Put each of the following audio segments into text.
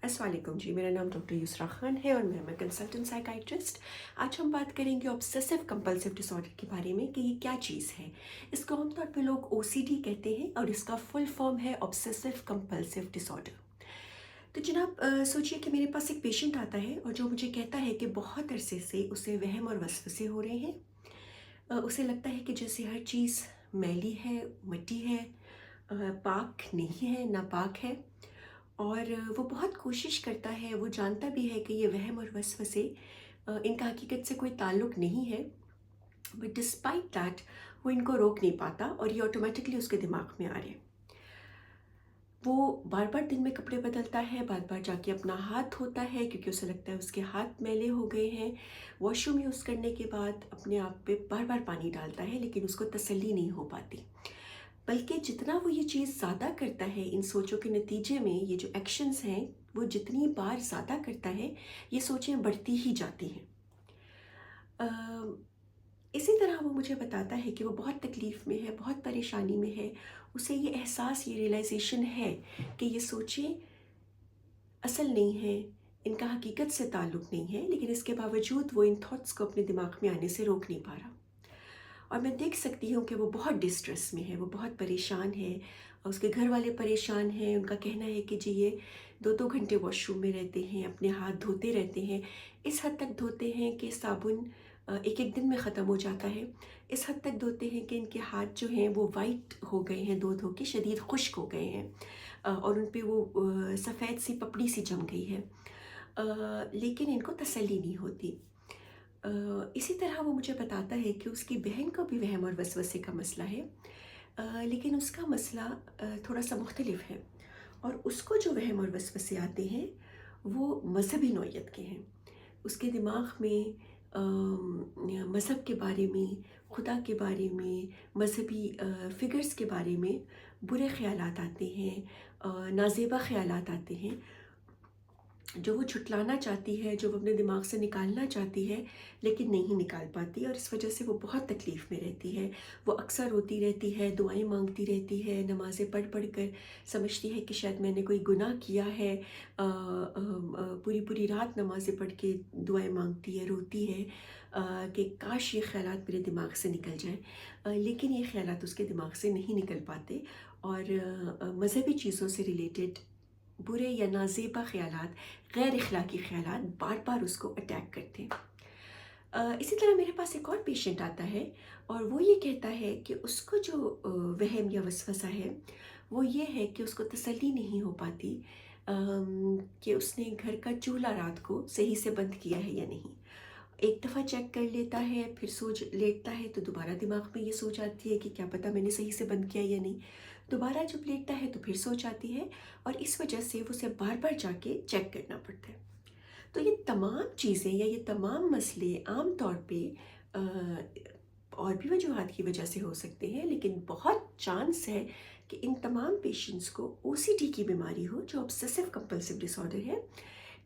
अस्सलाम वालेकुम जी, मेरा नाम डॉक्टर युसरा खान है और मैं कंसल्टेंट साइकाइट्रिस्ट। आज हम बात करेंगे ऑब्सेसिव कंपल्सिव डिसऑर्डर के बारे में कि ये क्या चीज़ है। इसको आमतौर पे लोग ओसीडी कहते हैं और इसका फुल फॉर्म है ऑब्सेसिव कंपल्सिव डिसऑर्डर। तो जनाब सोचिए कि मेरे पास एक पेशेंट आता है और जो मुझे कहता है कि बहुत अरसे से उसे वहम और वसवसे हो रहे हैं। उसे लगता है कि जैसे हर चीज़ मैली है, मिट्टी है, पाक नहीं है, नापाक है। और वो बहुत कोशिश करता है, वो जानता भी है कि ये वहम और वसवसे इनका हकीकत से कोई ताल्लुक़ नहीं है, बट डिस्पाइट दैट वो इनको रोक नहीं पाता और ये ऑटोमेटिकली उसके दिमाग में आ रहे हैं। वो बार बार दिन में कपड़े बदलता है, बार बार जाके अपना हाथ धोता है क्योंकि उसे लगता है उसके हाथ मैले हो गए हैं। वॉशरूम यूज़ करने के बाद अपने आप पे बार बार पानी डालता है लेकिन उसको तसल्ली नहीं हो पाती। बल्कि जितना वो ये चीज़ ज़्यादा करता है, इन सोचों के नतीजे में ये जो एक्शंस हैं, वो जितनी बार ज़्यादा करता है, ये सोचें बढ़ती ही जाती हैं। अ, इसी तरह वो मुझे बताता है कि वो बहुत तकलीफ़ में है, बहुत परेशानी में है। उसे ये एहसास, ये रियलाइज़ेशन है कि ये सोचें असल नहीं है, इनका हकीकत से ताल्लुक़ नहीं है, लेकिन इसके बावजूद वो इन थॉट्स को अपने दिमाग में आने से रोक नहीं पा रहा। और मैं देख सकती हूँ कि वो बहुत डिस्ट्रेस में है, वो बहुत परेशान है और उसके घर वाले परेशान हैं। उनका कहना है कि जी ये 2-2 घंटे वॉशरूम में रहते हैं, अपने हाथ धोते रहते हैं। इस हद तक धोते हैं कि साबुन एक-एक दिन में ख़त्म हो जाता है। इस हद तक धोते हैं कि इनके हाथ जो हैं वो वाइट हो गए हैं, धो-धो के शदीद खुश्क हो गए हैं। और उन पे वो सफ़ेद सी पपड़ी सी जम गई है। लेकिन इनको तसल्ली नहीं होती। इसी तरह वो मुझे बताता है कि उसकी बहन को भी वहम और वसवसे का मसला है, लेकिन उसका मसला थोड़ा सा मुख्तलिफ है। और उसको जो वहम और वसवसे आते हैं वो मज़हबी नौइयत के हैं। उसके दिमाग में मज़हब के बारे में, खुदा के बारे में, मज़हबी फ़िगर्स के बारे में बुरे ख़यालात आते हैं, नाज़ेबा ख़यालात आते हैं, जो वो छुटलाना चाहती है, जो वो अपने दिमाग से निकालना चाहती है, लेकिन नहीं निकाल पाती और इस वजह से वो बहुत तकलीफ़ में रहती है। वो अक्सर रोती रहती है, दुआएं मांगती रहती है, नमाज़ें पढ़ पढ़ कर समझती है कि शायद मैंने कोई गुनाह किया है। पूरी पूरी रात नमाज़ें पढ़ के दुआएं मांगती है, रोती है कि काश ये ख़यालात मेरे दिमाग से निकल जाएं। लेकिन ये ख़यालात उसके दिमाग से नहीं निकल पाते और मज़हबी चीज़ों से रिलेटेड बुरे या नाज़ेबा ख़यालात, गैर अखलाकी ख़यालात बार बार उसको अटैक करते हैं। इसी तरह मेरे पास एक और पेशेंट आता है और वो ये कहता है कि उसको जो वहम या वसवसा है वो ये है कि उसको तसल्ली नहीं हो पाती कि उसने घर का चूल्हा रात को सही से बंद किया है या नहीं। एक दफ़ा चेक कर लेता है, फिर सोच लेटता है तो दोबारा दिमाग में ये सोच आती है कि क्या पता मैंने सही से बंद किया या नहीं। दोबारा जब लेटता है तो फिर सोच आती है और इस वजह से उसे बार बार जाके चेक करना पड़ता है। तो ये तमाम चीज़ें या ये तमाम मसले आम तौर पे और भी वजूहात की वजह से हो सकते हैं, लेकिन बहुत चांस है कि इन तमाम पेशेंट्स को ओसीडी की बीमारी हो, जो ऑब्सेसिव कंपल्सिव डिसऑर्डर है,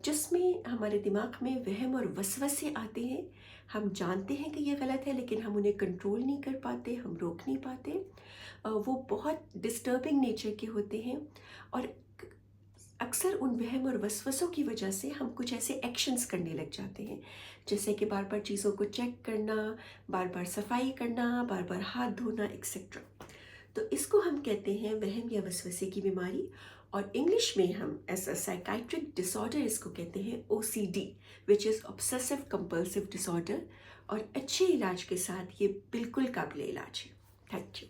जिसमें हमारे दिमाग में वहम और वसवसे आते हैं। हम जानते हैं कि ये गलत है लेकिन हम उन्हें कंट्रोल नहीं कर पाते, हम रोक नहीं पाते। वो बहुत डिस्टर्बिंग नेचर के होते हैं और अक्सर उन वहम और वसवसों की वजह से हम कुछ ऐसे एक्शंस करने लग जाते हैं, जैसे कि बार बार चीज़ों को चेक करना, बार बार सफाई करना, बार बार हाथ धोना एक्सेट्रा। तो इसको हम कहते हैं वहम या वसवसे की बीमारी और इंग्लिश में हम एज अ साइकाइट्रिक डिसऑर्डर इसको कहते हैं OCD, which is obsessive compulsive disorder. और अच्छे इलाज के साथ ये बिल्कुल काबिल इलाज है। Thank you.